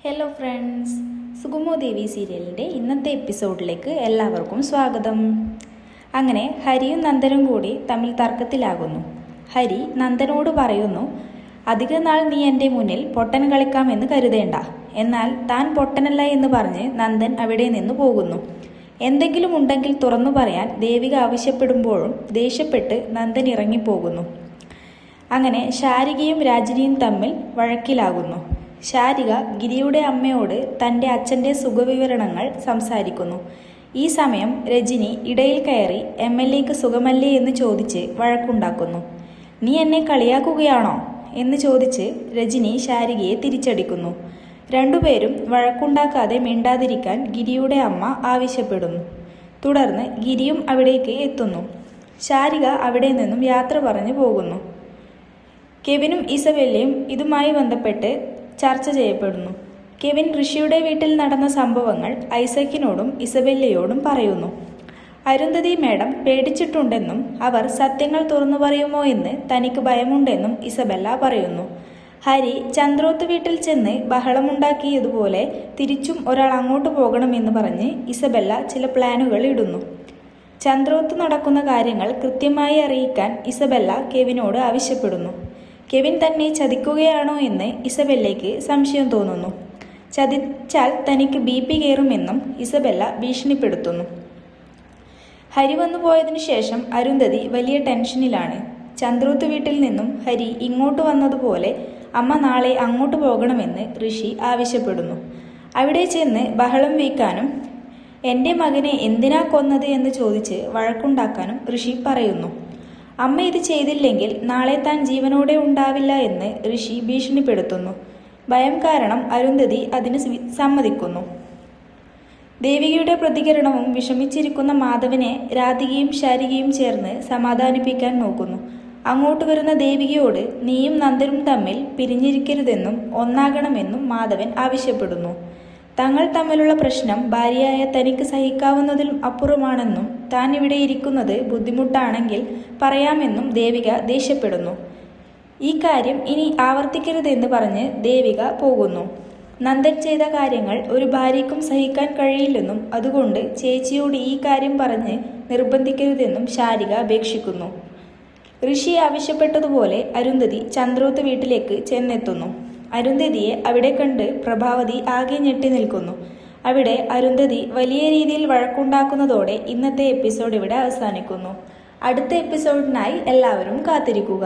Hello friends, സുഗമോ ദേവി സീരിയലിൻ്റെ ഇന്നത്തെ എപ്പിസോഡിലേക്ക് എല്ലാവർക്കും സ്വാഗതം. അങ്ങനെ ഹരിയും നന്ദനും കൂടി തമ്മിൽ തർക്കത്തിലാകുന്നു. ഹരി നന്ദനോട് പറയുന്നു, അധിക നാൾ നീ എൻ്റെ മുന്നിൽ പൊട്ടൻ കളിക്കാമെന്ന് കരുതേണ്ട. എന്നാൽ താൻ പൊട്ടനല്ല എന്ന് പറഞ്ഞ് നന്ദൻ അവിടെ നിന്ന് പോകുന്നു. എന്തെങ്കിലും ഉണ്ടെങ്കിൽ തുറന്നു പറയാൻ ദേവിക ആവശ്യപ്പെടുമ്പോഴും ദേഷ്യപ്പെട്ട് നന്ദൻ ഇറങ്ങിപ്പോകുന്നു. അങ്ങനെ ശാരികയും രാജിനിയും തമ്മിൽ വഴക്കിലാകുന്നു. ശാരിക ഗിരിയുടെ അമ്മയോട് തൻ്റെ അച്ഛൻ്റെ സുഖവിവരണങ്ങൾ സംസാരിക്കുന്നു. ഈ സമയം രജനി ഇടയിൽ കയറി MLAക്ക് സുഖമല്ലേ എന്ന് ചോദിച്ച് വഴക്കുണ്ടാക്കുന്നു. നീ എന്നെ കളിയാക്കുകയാണോ എന്ന് ചോദിച്ച് രജനി ശാരികയെ തിരിച്ചടിക്കുന്നു. രണ്ടുപേരും വഴക്കുണ്ടാക്കാതെ മിണ്ടാതിരിക്കാൻ ഗിരിയുടെ അമ്മ ആവശ്യപ്പെടുന്നു. തുടർന്ന് ഗിരിയും അവിടേക്ക് എത്തുന്നു. ശാരിക അവിടെ നിന്നും യാത്ര പറഞ്ഞു പോകുന്നു. കെവിനും ഇസബെല്ലയും ഇതുമായി ബന്ധപ്പെട്ട് ചർച്ച ചെയ്യപ്പെടുന്നു. കെവിൻ ഋഷിയുടെ വീട്ടിൽ നടന്ന സംഭവങ്ങൾ ഐസക്കിനോടും ഇസബെല്ലയോടും പറയുന്നു. അരുന്ധതി മേഡം പേടിച്ചിട്ടുണ്ടെന്നും അവർ സത്യങ്ങൾ തുറന്നു പറയുമോ എന്ന് തനിക്ക് ഭയമുണ്ടെന്നും ഇസബെല്ല പറയുന്നു. ഹരി ചന്ദ്രോത്ത് വീട്ടിൽ ചെന്ന് ബഹളമുണ്ടാക്കിയതുപോലെ തിരിച്ചും ഒരാൾ അങ്ങോട്ട് പോകണമെന്ന് പറഞ്ഞ് ഇസബെല്ല ചില പ്ലാനുകൾ ഇടുന്നു. ചന്ദ്രോത്ത് നടക്കുന്ന കാര്യങ്ങൾ കൃത്യമായി അറിയിക്കാൻ ഇസബെല്ല കെവിനോട് ആവശ്യപ്പെടുന്നു. കെവിൻ തന്നെ ചതിക്കുകയാണോ എന്ന് ഇസബെല്ലയ്ക്ക് സംശയം തോന്നുന്നു. ചതിച്ചാൽ തനിക്ക് BP കയറുമെന്നും ഇസബെല്ല ഭീഷണിപ്പെടുത്തുന്നു. ഹരി വന്നു പോയതിനു ശേഷം അരുന്ധതി വലിയ ടെൻഷനിലാണ്. ചന്ദ്രോത്ത് വീട്ടിൽ നിന്നും ഹരി ഇങ്ങോട്ട് വന്നതുപോലെ അമ്മ നാളെ അങ്ങോട്ട് പോകണമെന്ന് ഋഷി ആവശ്യപ്പെടുന്നു. അവിടെ ചെന്ന് ബഹളം വയ്ക്കാനും എൻ്റെ മകനെ എന്തിനാ കൊന്നത് എന്ന് ചോദിച്ച് വഴക്കുണ്ടാക്കാനും ഋഷി പറയുന്നു. അമ്മ ഇത് ചെയ്തില്ലെങ്കിൽ നാളെ താൻ ജീവനോടെ ഉണ്ടാവില്ല എന്ന് ഋഷി ഭീഷണിപ്പെടുത്തുന്നു. ഭയം കാരണം അരുന്ധതി അതിന് സമ്മതിക്കുന്നു. ദേവികയുടെ പ്രതികരണവും വിഷമിച്ചിരിക്കുന്ന മാധവനെ രാധികയും ശാരികയും ചേർന്ന് സമാധാനിപ്പിക്കാൻ നോക്കുന്നു. അങ്ങോട്ട് വരുന്ന ദേവികയോട് നീയും നന്ദനും തമ്മിൽ പിരിഞ്ഞിരിക്കരുതെന്നും ഒന്നാകണമെന്നും മാധവൻ ആവശ്യപ്പെടുന്നു. തങ്ങൾ തമ്മിലുള്ള പ്രശ്നം ഭാര്യയായ തനിക്ക് സഹിക്കാവുന്നതിലും അപ്പുറമാണെന്നും താൻ ഇവിടെ ഇരിക്കുന്നത് ബുദ്ധിമുട്ടാണെങ്കിൽ പറയാമെന്നും ദേവിക ദേഷ്യപ്പെടുന്നു. ഈ കാര്യം ഇനി ആവർത്തിക്കരുതെന്ന് പറഞ്ഞ് ദേവിക പോകുന്നു. നന്ദൻ ചെയ്ത കാര്യങ്ങൾ ഒരു ഭാര്യയ്ക്കും സഹിക്കാൻ കഴിയില്ലെന്നും അതുകൊണ്ട് ചേച്ചിയോട് ഈ കാര്യം പറഞ്ഞ് നിർബന്ധിക്കരുതെന്നും ശാരിക അപേക്ഷിക്കുന്നു. ഋഷി ആവശ്യപ്പെട്ടതുപോലെ അരുന്ധതി ചന്ദ്രോത്ത് വീട്ടിലേക്ക് ചെന്നെത്തുന്നു. അരുന്ധതിയെ അവിടെ കണ്ട് പ്രഭാവതി ആകെ ഞെട്ടി നിൽക്കുന്നു. അവിടെ അരുന്ധതി വലിയ രീതിയിൽ വഴക്കുണ്ടാക്കുന്നതോടെ ഇന്നത്തെ എപ്പിസോഡ് ഇവിടെ അവസാനിക്കുന്നു. അടുത്ത എപ്പിസോഡിനായി എല്ലാവരും കാത്തിരിക്കുക.